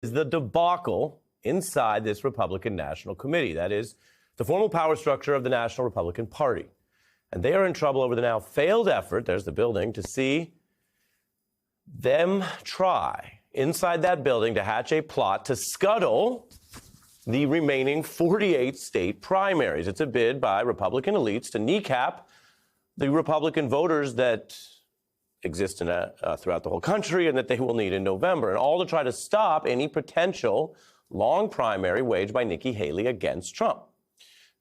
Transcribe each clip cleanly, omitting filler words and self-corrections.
is the debacle inside this Republican National Committee. That is the formal power structure of the National Republican Party. And they are in trouble over the now failed effort, there's the building, to see them try inside that building to hatch a plot to scuttle the remaining 48 state primaries. It's a bid by Republican elites to kneecap the Republican voters that exist throughout the whole country and that they will need in November, and all to try to stop any potential long primary waged by Nikki Haley against Trump.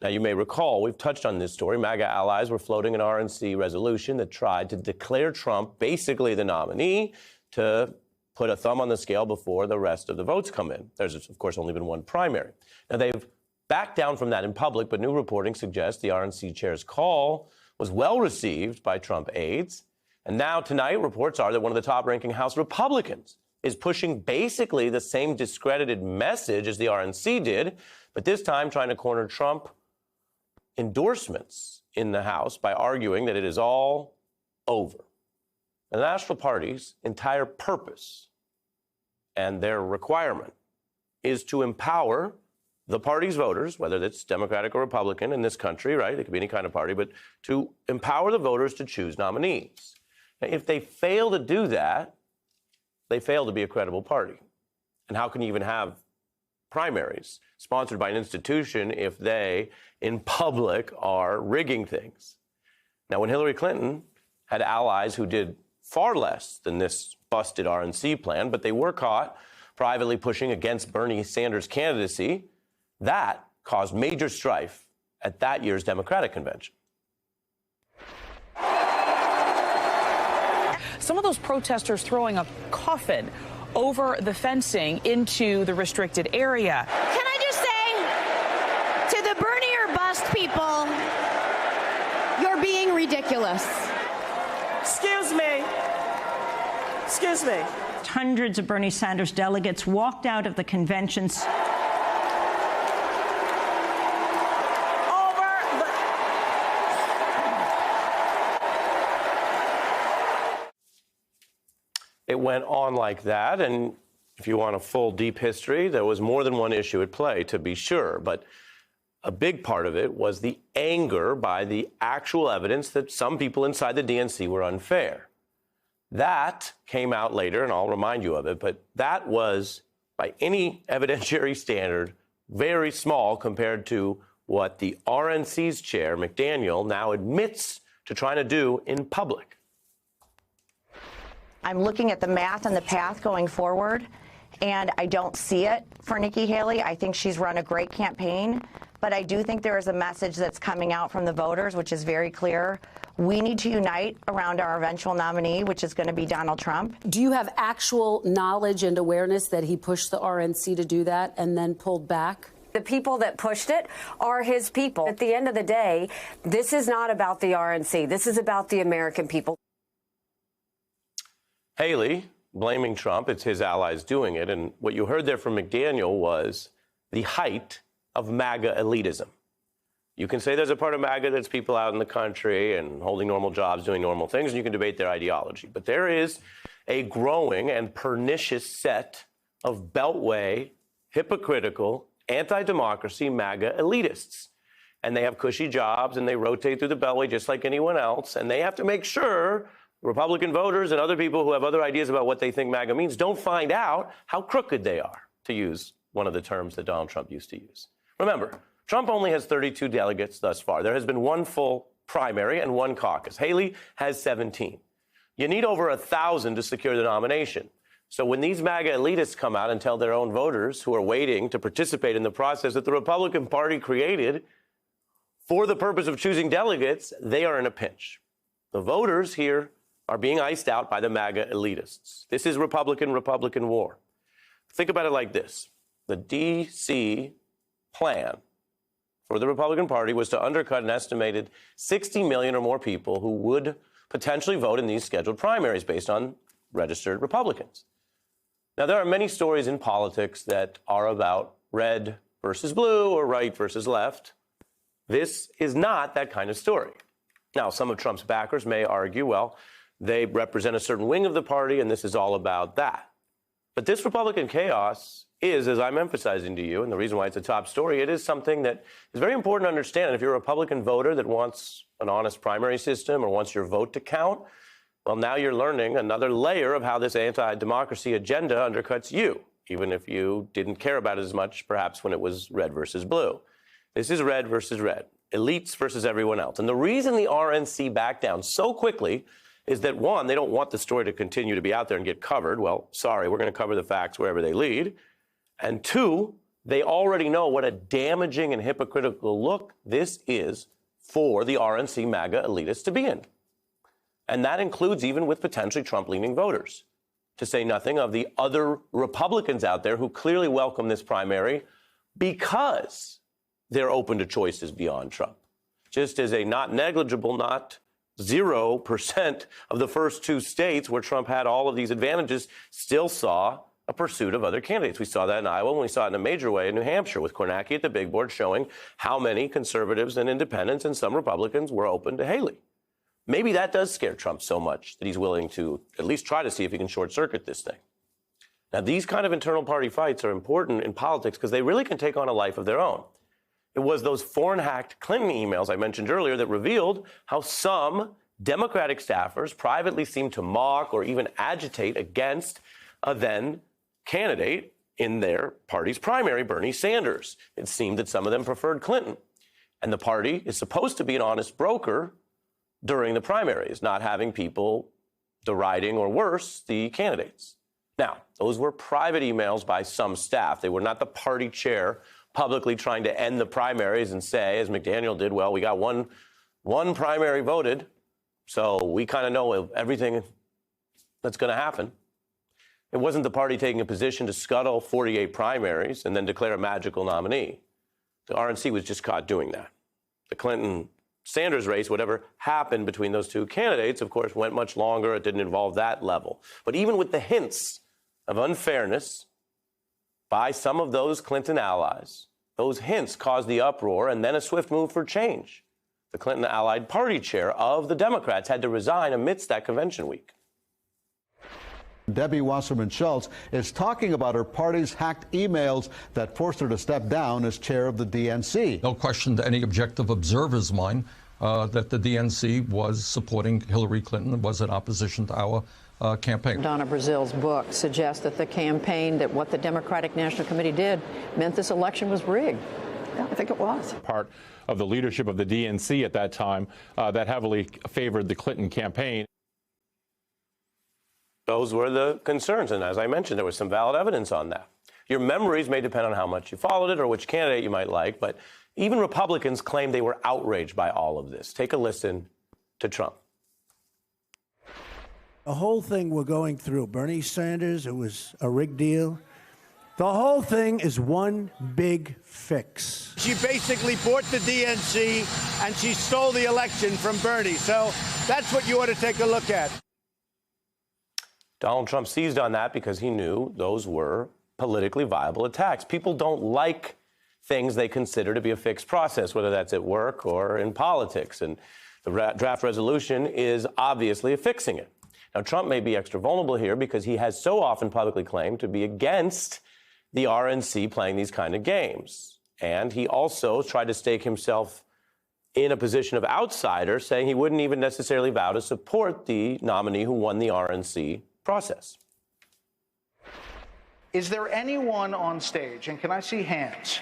Now, you may recall, we've touched on this story. MAGA allies were floating an RNC resolution that tried to declare Trump basically the nominee to put a thumb on the scale before the rest of the votes come in. There's, of course, only been one primary. Now, they've backed down from that in public, but new reporting suggests the RNC chair's call was well received by Trump aides. And now tonight, reports are that one of the top-ranking House Republicans is pushing basically the same discredited message as the RNC did, but this time trying to corner Trump endorsements in the House by arguing that it is all over. The National Party's entire purpose and their requirement is to empower the party's voters, whether it's Democratic or Republican in this country, right? It could be any kind of party, but to empower the voters to choose nominees. Now, if they fail to do that, they fail to be a credible party. And how can you even have primaries sponsored by an institution if they, in public, are rigging things? Now, when Hillary Clinton had allies who did far less than this busted RNC plan, but they were caught privately pushing against Bernie Sanders' candidacy, that caused major strife at that year's Democratic convention. Some of those protesters throwing a coffin over the fencing into the restricted area. Can I just say to the Bernie or bust people, you're being ridiculous. Excuse me. Excuse me. Hundreds of Bernie Sanders delegates walked out of the conventions. It went on like that, and if you want a full, deep history, there was more than one issue at play, to be sure. But a big part of it was the anger by the actual evidence that some people inside the DNC were unfair. That came out later, and I'll remind you of it, but that was, by any evidentiary standard, very small compared to what the RNC's chair, McDaniel, now admits to trying to do in public. I'm looking at the math and the path going forward, and I don't see it for Nikki Haley. I think she's run a great campaign, but I do think there is a message that's coming out from the voters, which is very clear. We need to unite around our eventual nominee, which is going to be Donald Trump. Do you have actual knowledge and awareness that he pushed the RNC to do that and then pulled back? The people that pushed it are his people. At the end of the day, this is not about the RNC. This is about the American people. Haley blaming Trump, it's his allies doing it, and what you heard there from McDaniel was the height of MAGA elitism. You can say there's a part of MAGA that's people out in the country and holding normal jobs, doing normal things, and you can debate their ideology. But there is a growing and pernicious set of beltway, hypocritical, anti-democracy MAGA elitists. And they have cushy jobs, and they rotate through the beltway just like anyone else, and they have to make sure Republican voters and other people who have other ideas about what they think MAGA means don't find out how crooked they are, to use one of the terms that Donald Trump used to use. Remember, Trump only has 32 delegates thus far. There has been one full primary and one caucus. Haley has 17. You need over 1,000 to secure the nomination. So when these MAGA elitists come out and tell their own voters who are waiting to participate in the process that the Republican Party created for the purpose of choosing delegates, they are in a pinch. The voters here are being iced out by the MAGA elitists. This is Republican war. Think about it like this. The D.C. plan for the Republican Party was to undercut an estimated 60 million or more people who would potentially vote in these scheduled primaries based on registered Republicans. Now, there are many stories in politics that are about red versus blue or right versus left. This is not that kind of story. Now, some of Trump's backers may argue, well, they represent a certain wing of the party, and this is all about that. But this Republican chaos is, as I'm emphasizing to you, and the reason why it's a top story, it is something that is very important to understand. If you're a Republican voter that wants an honest primary system or wants your vote to count, well, now you're learning another layer of how this anti-democracy agenda undercuts you, even if you didn't care about it as much, perhaps, when it was red versus blue. This is red versus red, elites versus everyone else. And the reason the RNC backed down so quickly is that, one, they don't want the story to continue to be out there and get covered. Well, sorry, we're going to cover the facts wherever they lead. And two, they already know what a damaging and hypocritical look this is for the RNC MAGA elitists to be in. And that includes even with potentially Trump-leaning voters, to say nothing of the other Republicans out there who clearly welcome this primary because they're open to choices beyond Trump. Just as a not negligible, not 0% of the first two states where Trump had all of these advantages still saw a pursuit of other candidates. We saw that in Iowa, and we saw it in a major way in New Hampshire with Kornacki at the big board showing how many conservatives and independents and some Republicans were open to Haley. Maybe that does scare Trump so much that he's willing to at least try to see if he can short-circuit this thing. Now, these kind of internal party fights are important in politics because they really can take on a life of their own. It was those foreign-hacked Clinton emails I mentioned earlier that revealed how some Democratic staffers privately seemed to mock or even agitate against a then candidate in their party's primary, Bernie Sanders. It seemed that some of them preferred Clinton. And the party is supposed to be an honest broker during the primaries, not having people deriding or worse the candidates. Now, those were private emails by some staff. They were not the party chair publicly trying to end the primaries and say, as McDaniel did, well, we got one primary voted, so we kind of know everything that's going to happen. It wasn't the party taking a position to scuttle 48 primaries and then declare a magical nominee. The RNC was just caught doing that. The Clinton-Sanders race, whatever happened between those two candidates, of course, went much longer. It didn't involve that level. But even with the hints of unfairness by some of those Clinton allies, those hints caused the uproar and then a swift move for change. The Clinton allied party chair of the Democrats had to resign amidst that convention week. Debbie Wasserman Schultz is talking about her party's hacked emails that forced her to step down as chair of the DNC. No question to any objective observer's mind that the DNC was supporting Hillary Clinton and was in opposition to our campaign. Donna Brazil's book suggests that the campaign, that what the Democratic National Committee did, meant this election was rigged. Yeah, I think it was. Part of the leadership of the DNC at that time that heavily favored the Clinton campaign. Those were the concerns, and as I mentioned, there was some valid evidence on that. Your memories may depend on how much you followed it or which candidate you might like, but even Republicans claimed they were outraged by all of this. Take a listen to Trump. The whole thing we're going through, Bernie Sanders, it was a rigged deal. The whole thing is one big fix. She basically bought the DNC and she stole the election from Bernie. So that's what you ought to take a look at. Donald Trump seized on that because he knew those were politically viable attacks. People don't like things they consider to be a fixed process, whether that's at work or in politics. And the draft resolution is obviously fixing it. Now, Trump may be extra vulnerable here because he has so often publicly claimed to be against the RNC playing these kind of games. And he also tried to stake himself in a position of outsider, saying he wouldn't even necessarily vow to support the nominee who won the RNC process. Is there anyone on stage, and can I see hands,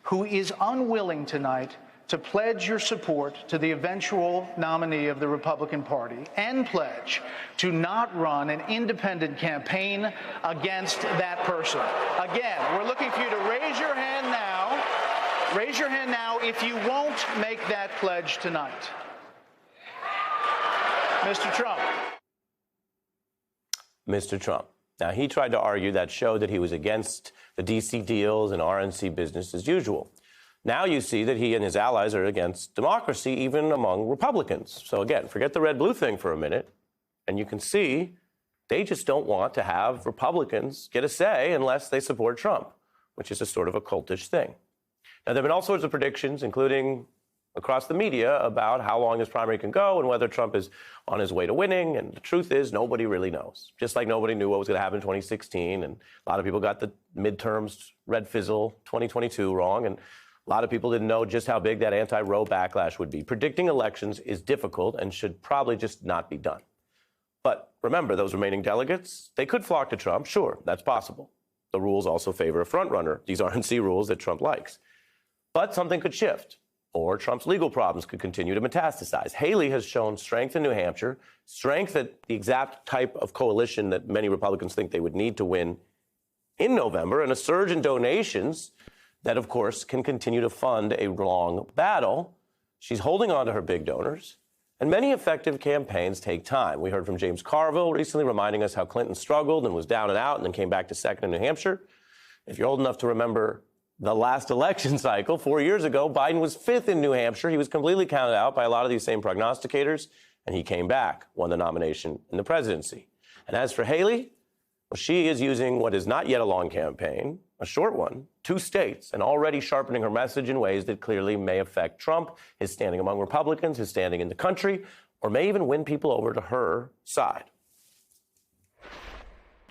who is unwilling tonight to pledge your support to the eventual nominee of the Republican Party and pledge to not run an independent campaign against that person? Again, we're looking for you to raise your hand now. Raise your hand now if you won't make that pledge tonight. Mr. Trump. Mr. Trump. Now, he tried to argue that showed that he was against the D.C. deals and RNC business as usual. Now you see that he and his allies are against democracy, even among Republicans. So again, forget the red-blue thing for a minute, and you can see they just don't want to have Republicans get a say unless they support Trump, which is a sort of a cultish thing. Now, there have been all sorts of predictions, including across the media about how long this primary can go and whether Trump is on his way to winning. And the truth is, nobody really knows. Just like nobody knew what was going to happen in 2016. And a lot of people got the midterms, red fizzle 2022 wrong. And a lot of people didn't know just how big that anti-Roe backlash would be. Predicting elections is difficult and should probably just not be done. But remember, those remaining delegates, they could flock to Trump. Sure, that's possible. The rules also favor a frontrunner. These RNC rules that Trump likes. But something could shift, or Trump's legal problems could continue to metastasize. Haley has shown strength in New Hampshire, strength at the exact type of coalition that many Republicans think they would need to win in November, and a surge in donations that, of course, can continue to fund a long battle. She's holding on to her big donors. And many effective campaigns take time. We heard from James Carville recently reminding us how Clinton struggled and was down and out and then came back to second in New Hampshire. If you're old enough to remember the last election cycle, 4 years ago, Biden was fifth in New Hampshire. He was completely counted out by a lot of these same prognosticators, and he came back, won the nomination in the presidency. And as for Haley, well, she is using what is not yet a long campaign, a short one, 2 states, and already sharpening her message in ways that clearly may affect Trump, his standing among Republicans, his standing in the country, or may even win people over to her side.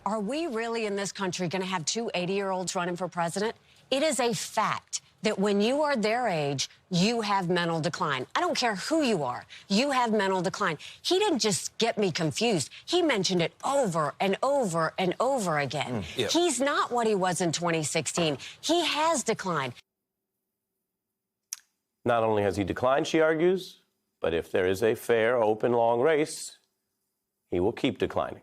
Are we really in this country going to have 2 80-year-olds running for president? It is a fact that when you are their age, you have mental decline. I don't care who you are. You have mental decline. He didn't just get me confused. He mentioned it over and over and over again. He's not what he was in 2016. He has declined. Not only has he declined, she argues, but if there is a fair, open, long race, he will keep declining.